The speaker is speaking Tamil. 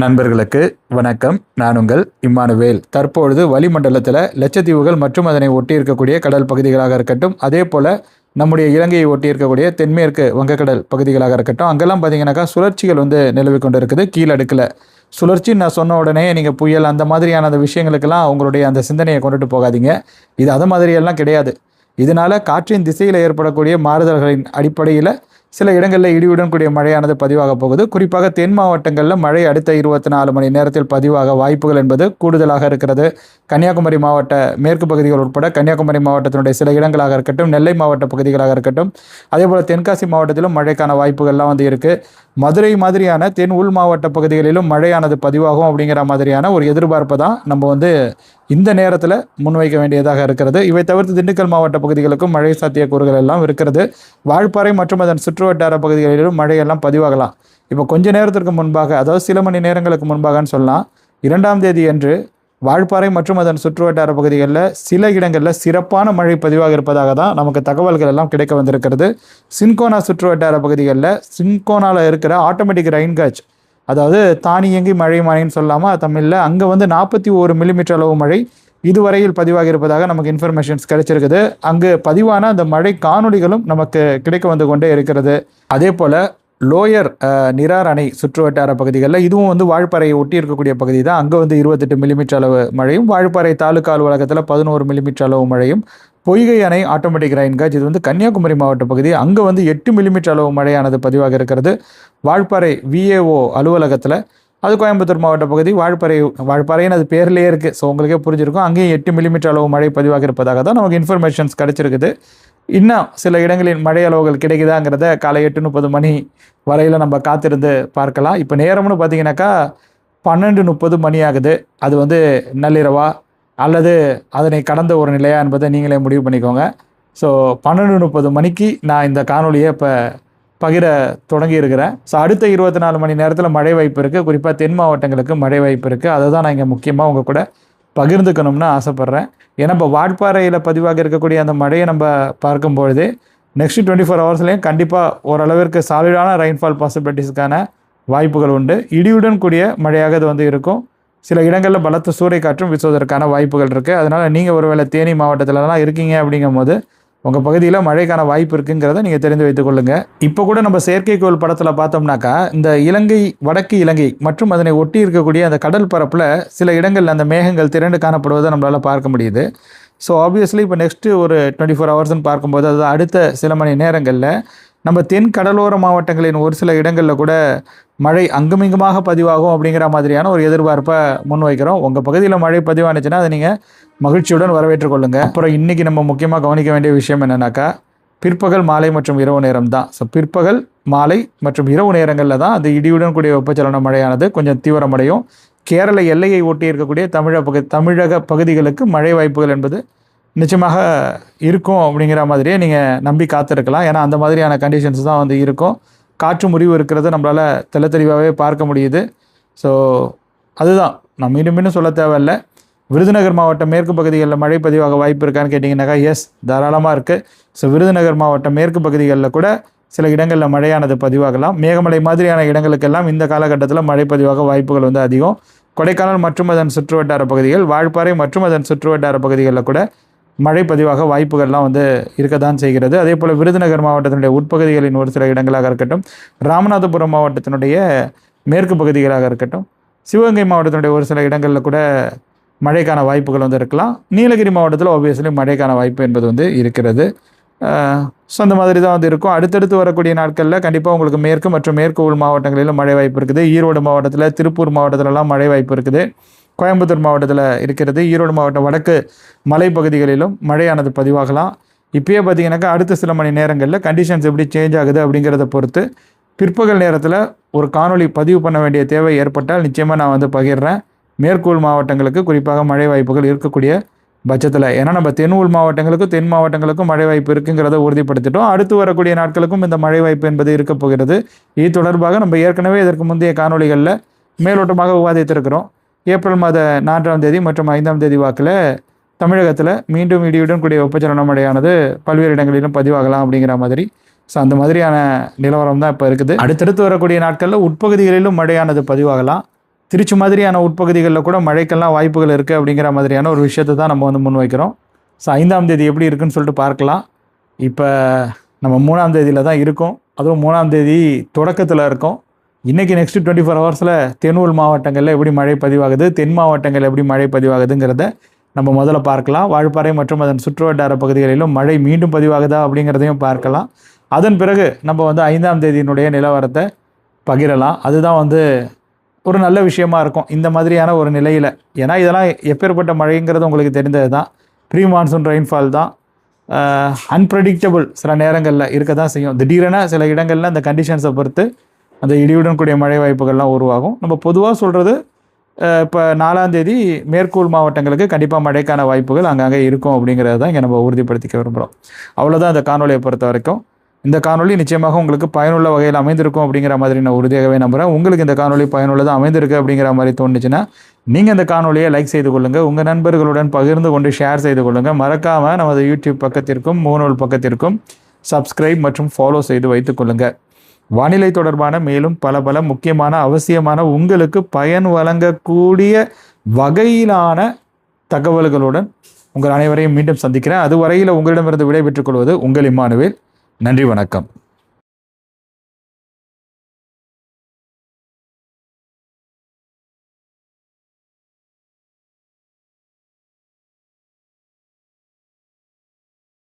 நண்பர்களுக்கு வணக்கம். நான் உங்கள் இம்மானுவேல். தற்பொழுது வளிமண்டலத்தில் லட்சத்தீவுகள் மற்றும் அதனை ஒட்டி இருக்கக்கூடிய கடல் பகுதிகளாக இருக்கட்டும், அதே போல் நம்முடைய இலங்கையை ஒட்டி இருக்கக்கூடிய தென்மேற்கு வங்கக்கடல் பகுதிகளாக இருக்கட்டும், அங்கெல்லாம் பார்த்தீங்கன்னாக்கா சுழற்சிகள் நிலவி கொண்டு இருக்குது. கீழடுக்கில் சுழற்சின்னு நான் சொன்ன உடனே நீங்கள் புயல் அந்த மாதிரியான அந்த விஷயங்களுக்கெல்லாம் உங்களுடைய அந்த சிந்தனையை கொண்டுட்டு போகாதீங்க. இது அது மாதிரியெல்லாம் கிடையாது. இதனால் காற்றின் திசையில் ஏற்படக்கூடிய மாறுதல்களின் அடிப்படையில் சில இடங்களில் இடியுடன் கூடிய மழையானது பதிவாக போகுது. குறிப்பாக தென் மாவட்டங்களில் மழை அடுத்த 24 மணி நேரத்தில் பதிவாக வாய்ப்புகள் என்பது கூடுதலாக இருக்கிறது. கன்னியாகுமரி மாவட்ட மேற்கு பகுதிகள் உட்பட கன்னியாகுமரி மாவட்டத்தினுடைய சில இடங்களாக இருக்கட்டும், நெல்லை மாவட்ட பகுதிகளாக இருக்கட்டும், அதே போல் தென்காசி மாவட்டத்திலும் மழைக்கான வாய்ப்புகள்லாம் இருக்குது. மதுரை மாதிரியான தென் உள் மாவட்ட பகுதிகளிலும் மழையானது பதிவாகும் அப்படிங்கிற மாதிரியான ஒரு எதிர்பார்ப்பை தான் நம்ம இந்த நேரத்தில் முன்வைக்க வேண்டியதாக இருக்கிறது. இவை தவிர்த்து திண்டுக்கல் மாவட்ட பகுதிகளுக்கும் மழை சாத்தியக்கூறுகள் எல்லாம் இருக்கிறது. வால்பாறை மற்றும் அதன் சுற்றுவட்டார பகுதிகளிலும் மழையெல்லாம் பதிவாகலாம். இப்போ கொஞ்ச நேரத்திற்கு முன்பாக, அதாவது சில மணி நேரங்களுக்கு முன்பாகன்னு சொல்லலாம், 2ஆம் தேதி அன்று வால்பாறை மற்றும் அதன் சுற்றுவட்டார பகுதிகளில் சில இடங்களில் சிறப்பான மழை பதிவாக இருப்பதாக தான் நமக்கு தகவல்கள் எல்லாம் கிடைக்க வந்திருக்கிறது. சின்கோனா சுற்றுவட்டார பகுதிகளில் சின்கோனாவில் இருக்கிற ஆட்டோமேட்டிக் ரெயின் கேட்ச், அதாவது தானியங்கி மழைன்னு சொல்லாமல் தமிழில், அங்கே 41 மில்லிமீட்டர் அளவு மழை இதுவரையில் பதிவாகி இருப்பதாக நமக்கு இன்ஃபர்மேஷன்ஸ் கிடைச்சிருக்குது. அங்கு பதிவான அந்த மழை காணொலிகளும் நமக்கு கிடைக்க வந்து கொண்டே இருக்கிறது. அதே போல் லோயர் நிரார் அணை சுற்றுவட்டார பகுதிகளில் இதுவும் வால்பாறையை ஒட்டி இருக்கக்கூடிய பகுதி தான். அங்கே 28 மில்லிமீட்டர் அளவு மழையும், வால்பாறை தாலுகா அலுவலகத்தில் 11 மில்லிமீட்டர் அளவு மழையும், பொய்கை அணை ஆட்டோமேட்டிக் ரெயின் கேட்ச் இது கன்னியாகுமரி மாவட்ட பகுதி, அங்கே 8 மில்லிமீட்டர் அளவு மழையானது பதிவாக இருக்கிறது. வால்பாறை விஏஓ அலுவலகத்தில், அது கோயம்புத்தூர் மாவட்ட பகுதி, வால்பாறைன்னு அது பேர்லேயே இருக்குது. ஸோ உங்களுக்கே புரிஞ்சிருக்கும். அங்கேயும் 8 மில்லிமீட்டர் அளவு மழை பதிவாக இருப்பதாக தான் நமக்கு இன்ஃபர்மேஷன்ஸ் கிடைச்சிருக்குது. இன்னும் சில இடங்களில் மழை அளவுகள் கிடைக்குதாங்கிறத காலை 8:30 மணி வரையில் நம்ம காத்திருந்து பார்க்கலாம். இப்போ நேரம்னு பார்த்தீங்கன்னாக்கா 12:30 மணி ஆகுது. அது நள்ளிரவா அல்லது அதனை கடந்த ஒரு நிலையா என்பதை நீங்களே முடிவு பண்ணிக்கோங்க. ஸோ 12:30 மணிக்கு நான் இந்த காணொலியை இப்போ பகிர தொடங்கி இருக்கிறேன். ஸோ அடுத்த 24 மணி நேரத்தில் மழை வாய்ப்பு இருக்குது. குறிப்பாக தென் மாவட்டங்களுக்கு மழை வாய்ப்பு இருக்குது. அதை தான் நான் இங்கே முக்கியமாக உங்கள் கூட பகிர்ந்துக்கணும்னு ஆசைப்பட்றேன். ஏன்னா இப்போ வால்பாறையில் பதிவாக இருக்கக்கூடிய அந்த மழையை நம்ம பார்க்கும்பொழுது நெக்ஸ்ட் 24 ஹவர்ஸ்லேயும் கண்டிப்பாக ஓரளவிற்கு சாலிடான ரெயின்ஃபால் பாசிபிலிட்டிஸ்க்கான வாய்ப்புகள் உண்டு. இடியுடன் கூடிய மழையாக இது இருக்கும். சில இடங்களில் பலத்த சூறை காற்றும் வீசுவதற்கான வாய்ப்புகள் இருக்குது. அதனால் நீங்கள் ஒருவேளை தேனி மாவட்டத்திலலாம் இருக்கீங்க அப்படிங்கும் போது உங்கள் பகுதியில் மழைக்கான வாய்ப்பு இருக்குங்கிறத நீங்கள் தெரிந்து வைத்துக் கொள்ளுங்கள். இப்போ கூட நம்ம செயற்கைக்கோள் படத்தில் பார்த்தோம்னாக்கா இந்த இலங்கை, வடக்கு இலங்கை மற்றும் அதனை ஒட்டி இருக்கக்கூடிய அந்த கடல் பரப்பில் சில இடங்களில் அந்த மேகங்கள் திரண்டு காணப்படுவதை நம்மளால் பார்க்க முடியுது. ஸோ ஆப்வியஸ்லி இப்போ நெக்ஸ்ட்டு ஒரு 24 ஹவர்ஸ்ன்னு பார்க்கும்போது, அது அடுத்த சில மணி நேரங்களில் நம்ம தென் கடலோர மாவட்டங்களின் ஒரு சில இடங்களில் கூட மழை அங்குமிங்குமாக பதிவாகும் அப்படிங்கிற மாதிரியான ஒரு எதிர்பார்ப்பை முன்வைக்கிறோம். உங்கள் பகுதியில் மழை பதிவானுச்சுன்னா அதை நீங்கள் மகிழ்ச்சியுடன் வரவேற்றுக் கொள்ளுங்கள். அப்புறம் இன்றைக்கி நம்ம முக்கியமாக கவனிக்க வேண்டிய விஷயம் என்னென்னாக்கா, பிற்பகல், மாலை மற்றும் இரவு நேரம் தான். ஸோ பிற்பகல், மாலை மற்றும் இரவு நேரங்களில் தான் அந்த இடியுடன் கூடிய வெப்பச்சலன மழையானது கொஞ்சம் தீவிரமடையும். கேரள எல்லையை ஒட்டி இருக்கக்கூடிய தமிழக பகுதிகளுக்கு மழை வாய்ப்புகள் என்பது நிச்சயமாக இருக்கும் அப்படிங்கிற மாதிரியே நீங்கள் நம்பி காத்திருக்கலாம். ஏன்னா அந்த மாதிரியான கண்டிஷன்ஸ் தான் இருக்கும். காற்று முறிவு இருக்கிறத நம்மளால் தெளிவாகவே பார்க்க முடியுது. ஸோ அதுதான் நான் மீண்டும் சொல்ல தேவையில்லை. விருதுநகர் மாவட்டம் மேற்கு பகுதிகளில் மழை பதிவாக வாய்ப்பு இருக்கான்னு கேட்டிங்கன்னாக்கா எஸ், தாராளமாக இருக்குது. ஸோ விருதுநகர் மாவட்டம் மேற்கு பகுதிகளில் கூட சில இடங்களில் மழையானது பதிவாகலாம். மேகமலை மாதிரியான இடங்களுக்கெல்லாம் இந்த காலகட்டத்தில் மழை பதிவாக வாய்ப்புகள் அதிகம். கொடைக்கானல் மற்றும் அதன் சுற்றுவட்டார பகுதிகள், வால்பாறை மற்றும் அதன் சுற்றுவட்டார பகுதிகளில் கூட மழை பதிவாக வாய்ப்புகள்லாம் இருக்க தான் செய்கிறது. அதே போல் விருதுநகர் மாவட்டத்தினுடைய உட்பகுதிகளின் ஒரு சில இடங்களாக இருக்கட்டும், ராமநாதபுரம் மாவட்டத்தினுடைய மேற்கு பகுதிகளாக இருக்கட்டும், சிவகங்கை மாவட்டத்தினுடைய ஒரு சில இடங்களில் கூட மழைக்கான வாய்ப்புகள் இருக்கலாம். நீலகிரி மாவட்டத்தில் ஆப்வியஸ்லி மழைக்கான வாய்ப்பு என்பது இருக்கிறது. ஸோ அந்த மாதிரி தான் இருக்கும். அடுத்தடுத்து வரக்கூடிய நாட்களில் கண்டிப்பாக உங்களுக்கு மேற்கு மற்றும் மேற்கு உள் மாவட்டங்களிலும் மழை வாய்ப்பு இருக்குது. ஈரோடு மாவட்டத்தில், திருப்பூர் மாவட்டத்திலலாம் மழை வாய்ப்பு இருக்குது. கோயம்புத்தூர் மாவட்டத்தில் இருக்கிறது. ஈரோடு மாவட்டம் வடக்கு மலைப்பகுதிகளிலும் மழையானது பதிவாகலாம். இப்போயே பார்த்தீங்கன்னாக்கா அடுத்த சில மணி நேரங்களில் கண்டிஷன்ஸ் எப்படி சேஞ்ச் ஆகுது அப்படிங்கிறத பொறுத்து பிற்பகல் நேரத்தில் ஒரு காணொலி பதிவு பண்ண வேண்டிய தேவை ஏற்பட்டால் நிச்சயமாக நான் பகிர்றேன். மேற்குள் மாவட்டங்களுக்கு குறிப்பாக மழை வாய்ப்புகள் இருக்கக்கூடிய பட்சத்தில். ஏன்னா நம்ம தென் உள் மாவட்டங்களுக்கும் தென் மாவட்டங்களுக்கும் மழை வாய்ப்பு இருக்குங்கிறத உறுதிப்படுத்திட்டோம். அடுத்து வரக்கூடிய நாட்களுக்கும் இந்த மழை வாய்ப்பு என்பது இருக்க போகிறது. இது தொடர்பாக நம்ம ஏற்கனவே இதற்கு முந்தைய காணொலிகளில் மேலோட்டமாக விவாதித்திருக்கிறோம். ஏப்ரல் மாத 4ஆம் தேதி மற்றும் 5ஆம் தேதி வாக்கில் தமிழகத்தில் மீண்டும் இடியுடன் கூடிய வெப்பச்சலன மழையானது பல்வேறு இடங்களிலும் பதிவாகலாம் அப்படிங்கிற மாதிரி. ஸோ அந்த மாதிரியான நிலவரம் தான் இப்போ இருக்குது. அடுத்தடுத்து வரக்கூடிய நாட்களில் உட்பகுதிகளிலும் மழையானது பதிவாகலாம். திருச்சி மாதிரியான உட்பகுதிகளில் கூட மழைக்கெல்லாம் வாய்ப்புகள் இருக்குது அப்படிங்கிற மாதிரியான ஒரு விஷயத்தை தான் நம்ம வந்து முன்வைக்கிறோம். ஸோ 5ஆம் தேதி எப்படி இருக்குன்னு சொல்லிட்டு பார்க்கலாம். இப்போ நம்ம 3ஆம் தேதியில் தான் இருக்கோம். அதுவும் 3ஆம் தேதி தொடக்கத்தில் இருக்கோம். இன்றைக்கி நெக்ஸ்ட்டு 24 ஹவர்ஸில் தென் மாவட்டங்களில் எப்படி மழை பதிவாகுது, தென் மாவட்டங்களில் எப்படி மழை பதிவாகுதுங்கிறத நம்ம முதல்ல பார்க்கலாம். வால்பாறை மற்றும் அதன் சுற்றுவட்டார பகுதிகளிலும் மழை மீண்டும் பதிவாகுதா அப்படிங்கிறதையும் பார்க்கலாம். அதன் பிறகு நம்ம வந்து 5ஆம் தேதியினுடைய நிலவரத்தை பகிரலாம். அதுதான் வந்து ஒரு நல்ல விஷயமா இருக்கும் இந்த மாதிரியான ஒரு நிலையில். ஏன்னா இதெல்லாம் எப்பேற்பட்ட மழைங்கிறது உங்களுக்கு தெரிந்தது தான். ப்ரீ மான்சூன் ரெயின்ஃபால் தான். அன்பிரடிக்டபிள் சில நேரங்களில் இருக்க தான் செய்யும். திடீரென சில இடங்களில் அந்த கண்டிஷன்ஸை பொறுத்து அந்த இடியுடன் கூடிய மழை வாய்ப்புகள்லாம் உருவாகும். நம்ம பொதுவாக சொல்கிறது இப்போ 4ஆம் தேதி மேற்கூள் மாவட்டங்களுக்கு கண்டிப்பாக மழைக்கான வாய்ப்புகள் அங்கங்கே இருக்கும் அப்படிங்கிறத தான் இங்கே நம்ம உறுதிப்படுத்திக்க விரும்புகிறோம். அவ்வளோதான் இந்த காணொலியை பொறுத்த வரைக்கும். இந்த காணொலி நிச்சயமாக உங்களுக்கு பயனுள்ள வகையில் அமைந்திருக்கும் அப்படிங்கிற மாதிரி நான் உறுதியாகவே நம்புகிறேன். உங்களுக்கு இந்த காணொலி பயனுள்ளதாக அமைந்திருக்கு அப்படிங்கிற மாதிரி தோணுச்சுன்னா நீங்கள் இந்த காணொலியை லைக் செய்து கொள்ளுங்கள், உங்கள் நண்பர்களுடன் பகிர்ந்து கொண்டு ஷேர் செய்து கொள்ளுங்கள். மறக்காமல் நமது யூடியூப் பக்கத்திற்கும் முகநூல் பக்கத்திற்கும் சப்ஸ்கிரைப் மற்றும் ஃபாலோ செய்து வைத்துக் கொள்ளுங்கள். வானிலை தொடர்பான மேலும் பல முக்கியமான அவசியமான உங்களுக்கு பயன் வழங்கக்கூடிய வகையிலான தகவல்களுடன் உங்கள் அனைவரையும் மீண்டும் சந்திக்கிறேன். அதுவரையில் உங்களிடமிருந்து விடைபெற்றுக் கொள்வது உங்கள் இம்மானுவேல். நன்றி, வணக்கம்.